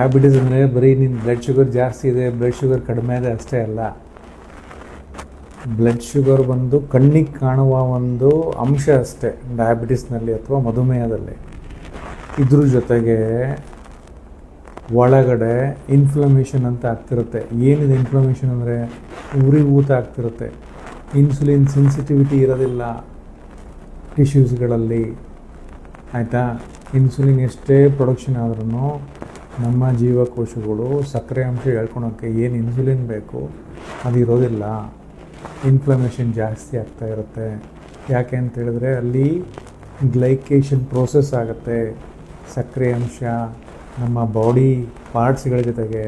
Diabetes ಅಂದರೆ ಬರೀ ನಿನ್ನ ಬ್ಲಡ್ ಶುಗರ್ ಜಾಸ್ತಿ ಇದೆ, ಬ್ಲಡ್ ಶುಗರ್ ಕಡಿಮೆ ಇದೆ ಅಷ್ಟೇ ಅಲ್ಲ. ಬ್ಲಡ್ ಶುಗರ್ ಬಂದು ಕಣ್ಣಿಗೆ ಕಾಣುವ ಒಂದು ಅಂಶ ಅಷ್ಟೇ ಡಯಾಬಿಟಿಸ್ನಲ್ಲಿ ಅಥವಾ ಮಧುಮೇಹದಲ್ಲಿ. ಇದ್ರ ಜೊತೆಗೆ ಒಳಗಡೆ ಇನ್ಫ್ಲಮೇಷನ್ ಅಂತ ಆಗ್ತಿರುತ್ತೆ. ಏನಿದೆ ಇನ್ಫ್ಲಮೇಷನ್ ಅಂದರೆ ಉರಿ ಊತ ಆಗ್ತಿರುತ್ತೆ. ಇನ್ಸುಲಿನ್ ಸೆನ್ಸಿಟಿವಿಟಿ ಇರೋದಿಲ್ಲ ಟಿಶ್ಯೂಸ್ಗಳಲ್ಲಿ, ಆಯಿತಾ. ಇನ್ಸುಲಿನ್ ಎಷ್ಟೇ ಪ್ರೊಡಕ್ಷನ್ ಆದ್ರೂ ನಮ್ಮ ಜೀವಕೋಶಗಳು ಸಕ್ಕರೆ ಅಂಶ ಹೇಳ್ಕೊಳೋಕ್ಕೆ ಏನು ಇನ್ಸುಲಿನ್ ಬೇಕು ಅದು ಇರೋದಿಲ್ಲ. ಇನ್ಫ್ಲಮೇಷನ್ ಜಾಸ್ತಿ ಆಗ್ತಾ ಇರುತ್ತೆ. ಯಾಕೆ ಅಂತ ಹೇಳಿದ್ರೆ ಅಲ್ಲಿ ಗ್ಲೈಕೇಷನ್ ಪ್ರೋಸೆಸ್ ಆಗುತ್ತೆ. ಸಕ್ಕರೆ ಅಂಶ ನಮ್ಮ ಬಾಡಿ ಪಾರ್ಟ್ಸ್ಗಳ ಜೊತೆಗೆ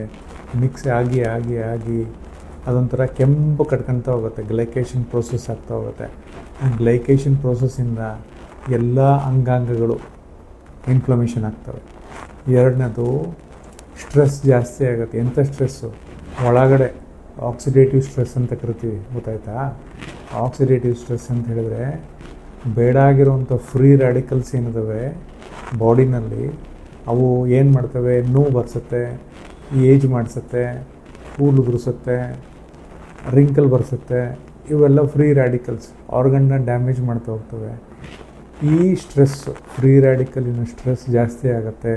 ಮಿಕ್ಸ್ ಆಗಿ ಆಗಿ ಆಗಿ ಅದೊಂಥರ ಕೆಂಪು ಕಟ್ಕೊಳ್ತಾ ಹೋಗುತ್ತೆ. ಗ್ಲೈಕೇಷನ್ ಪ್ರೋಸೆಸ್ ಆಗ್ತಾ ಹೋಗುತ್ತೆ. ಆ ಗ್ಲೈಕೇಷನ್ ಪ್ರೋಸೆಸ್ಸಿಂದ ಎಲ್ಲ ಅಂಗಾಂಗಗಳು ಇನ್ಫ್ಲಮೇಷನ್ ಆಗ್ತವೆ. ಎರಡನೇದು ಸ್ಟ್ರೆಸ್ ಜಾಸ್ತಿ ಆಗುತ್ತೆ. ಎಂಥ ಸ್ಟ್ರೆಸ್ಸು? ಒಳಗಡೆ ಆಕ್ಸಿಡೇಟಿವ್ ಸ್ಟ್ರೆಸ್ ಅಂತ ಕರಿತೀವಿ, ಗೊತ್ತಾಯ್ತಾ? ಆಕ್ಸಿಡೇಟಿವ್ ಸ್ಟ್ರೆಸ್ ಅಂತ ಹೇಳಿದ್ರೆ ಬೇಡ ಆಗಿರುವಂಥ ಫ್ರೀ ರ್ಯಾಡಿಕಲ್ಸ್ ಏನಿದ್ದಾವೆ ಬಾಡಿನಲ್ಲಿ, ಅವು ಏನು ಮಾಡ್ತವೆ? ನೋವು ಬರ್ಸುತ್ತೆ, ಏಜ್ ಮಾಡಿಸುತ್ತೆ, ಕೂದಲು ಉದುರಿಸುತ್ತೆ, ರಿಂಕಲ್ ಬರ್ಸುತ್ತೆ. ಇವೆಲ್ಲ ಫ್ರೀ ರ್ಯಾಡಿಕಲ್ಸ್ ಆರ್ಗನ್ನ ಡ್ಯಾಮೇಜ್ ಮಾಡ್ತಾ ಹೋಗ್ತವೆ. ಈ ಸ್ಟ್ರೆಸ್ಸು, ಫ್ರೀ ರ್ಯಾಡಿಕಲಿನ ಸ್ಟ್ರೆಸ್ ಜಾಸ್ತಿ ಆಗುತ್ತೆ.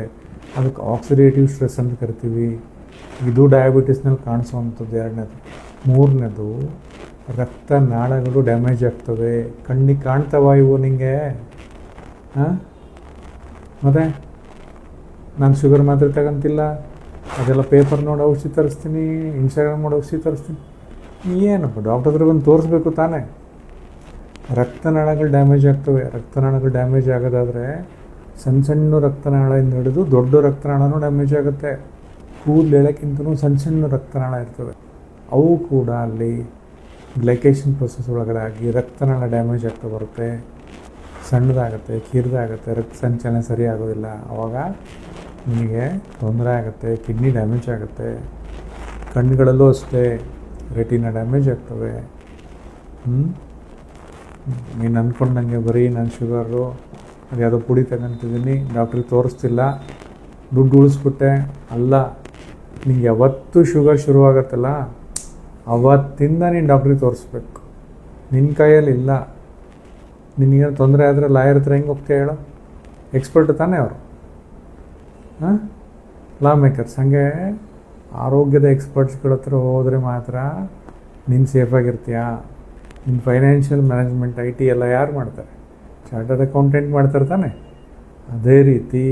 ಅದಕ್ಕೆ ಆಕ್ಸಿಡೇಟಿವ್ ಸ್ಟ್ರೆಸ್ ಅಂತ ಕರಿತೀವಿ. ಇದು ಡಯಾಬಿಟಿಸ್ನಲ್ಲಿ ಕಾಣಿಸುವಂಥದ್ದು. ಎರಡನೇದು. ಮೂರನೇದು, ರಕ್ತನಾಳಗಳು ಡ್ಯಾಮೇಜ್ ಆಗ್ತವೆ. ಕಣ್ಣಿಗೆ ಕಾಣ್ತಾವ ಇವು ನಿಂಗೆ? ಹಾಂ, ಮತ್ತು ನಾನು ಶುಗರ್ ಮಾತ್ರೆ ತಗೊಂತಿಲ್ಲ, ಅದೆಲ್ಲ ಪೇಪರ್ ನೋಡಿ ಔಷಧಿ ತರಿಸ್ತೀನಿ, ಇನ್ಸ್ಟಾಗ್ರಾಮ್ ನೋಡಿ ಔಷಧಿ ತರಿಸ್ತೀನಿ. ಏನಪ್ಪ, ಡಾಕ್ಟರ್ ಹತ್ರ ಬಂದು ತೋರಿಸ್ಬೇಕು ತಾನೇ. ರಕ್ತನಾಳಗಳು ಡ್ಯಾಮೇಜ್ ಆಗ್ತವೆ. ರಕ್ತನಾಳಗಳು ಡ್ಯಾಮೇಜ್ ಆಗೋದಾದರೆ ಸಣ್ಣ ಸಣ್ಣ ರಕ್ತನಾಳದಿಂದ ಹಿಡಿದು ದೊಡ್ಡ ರಕ್ತನಾಳನೂ ಡ್ಯಾಮೇಜ್ ಆಗುತ್ತೆ. ಕೂದಲು ಹೇಳೋಕ್ಕಿಂತಲೂ ಸಣ್ಣ ಸಣ್ಣ ರಕ್ತನಾಳ ಇರ್ತವೆ. ಅವು ಕೂಡ ಅಲ್ಲಿ ಗ್ಲೈಕೇಷನ್ ಪ್ರೊಸೆಸ್ ಒಳಗಡೆ ಆಗಿ ರಕ್ತನಾಳ ಡ್ಯಾಮೇಜ್ ಆಗ್ತಾ ಬರುತ್ತೆ, ಸಣ್ಣದಾಗುತ್ತೆ, ಕಿರಿದಾಗುತ್ತೆ, ರಕ್ತ ಸಂಚಲನೆ ಸರಿ ಆಗೋದಿಲ್ಲ. ಆವಾಗ ನಿಮಗೆ ತೊಂದರೆ ಆಗುತ್ತೆ, ಕಿಡ್ನಿ ಡ್ಯಾಮೇಜ್ ಆಗುತ್ತೆ. ಕಣ್ಣುಗಳಲ್ಲೂ ಅಷ್ಟೇ ರೆಟಿನ ಡ್ಯಾಮೇಜ್ ಆಗ್ತವೆ. ನೀನು ಅಂದ್ಕೊಂಡಂಗೆ ಬರೀ ನಾನು ಶುಗರು ಅದು ಯಾವುದೋ ಪುಡಿ ತಗೊಂತಿದ್ದೀನಿ, ಡಾಕ್ಟ್ರಿಗೆ ತೋರಿಸ್ತಿಲ್ಲ, ದುಡ್ಡು ಉಳಿಸ್ಬಿಟ್ಟೆ ಅಲ್ಲ. ನಿಂಗೆ ಯಾವತ್ತು ಶುಗರ್ ಶುರುವಾಗತ್ತಲ್ಲ ಅವತ್ತಿಂದ ನೀನು ಡಾಕ್ಟ್ರಿಗೆ ತೋರಿಸ್ಬೇಕು. ನಿನ್ನ ಕೈಯಲ್ಲಿ ಇಲ್ಲ. ನಿನಗೇನು ತೊಂದರೆ ಆದರೆ ಲಾಯರ್ ಹತ್ರ ಹೆಂಗೆ ಹೋಗ್ತೀಯ ಹೇಳು? ಎಕ್ಸ್ಪರ್ಟ್ ತಾನೇ ಅವರು, ಹಾಂ, ಲಾ ಮೇಕರ್ಸ್. ಹಾಗೆ ಆರೋಗ್ಯದ ಎಕ್ಸ್ಪರ್ಟ್ಸ್ಗಳ ಹತ್ರ ಹೋದರೆ ಮಾತ್ರ ನೀನು ಸೇಫಾಗಿರ್ತೀಯ. ನಿನ್ನ ಫೈನಾನ್ಷಿಯಲ್ ಮ್ಯಾನೇಜ್ಮೆಂಟ್, IT ಎಲ್ಲ ಯಾರು ಮಾಡ್ತಾರೆ? ಚಾರ್ಟರ್ಡ್ ಅಕೌಂಟೆಂಟ್ ಮಾಡ್ತಾರೆ ತಾನೆ. ಅದೇ ರೀತಿ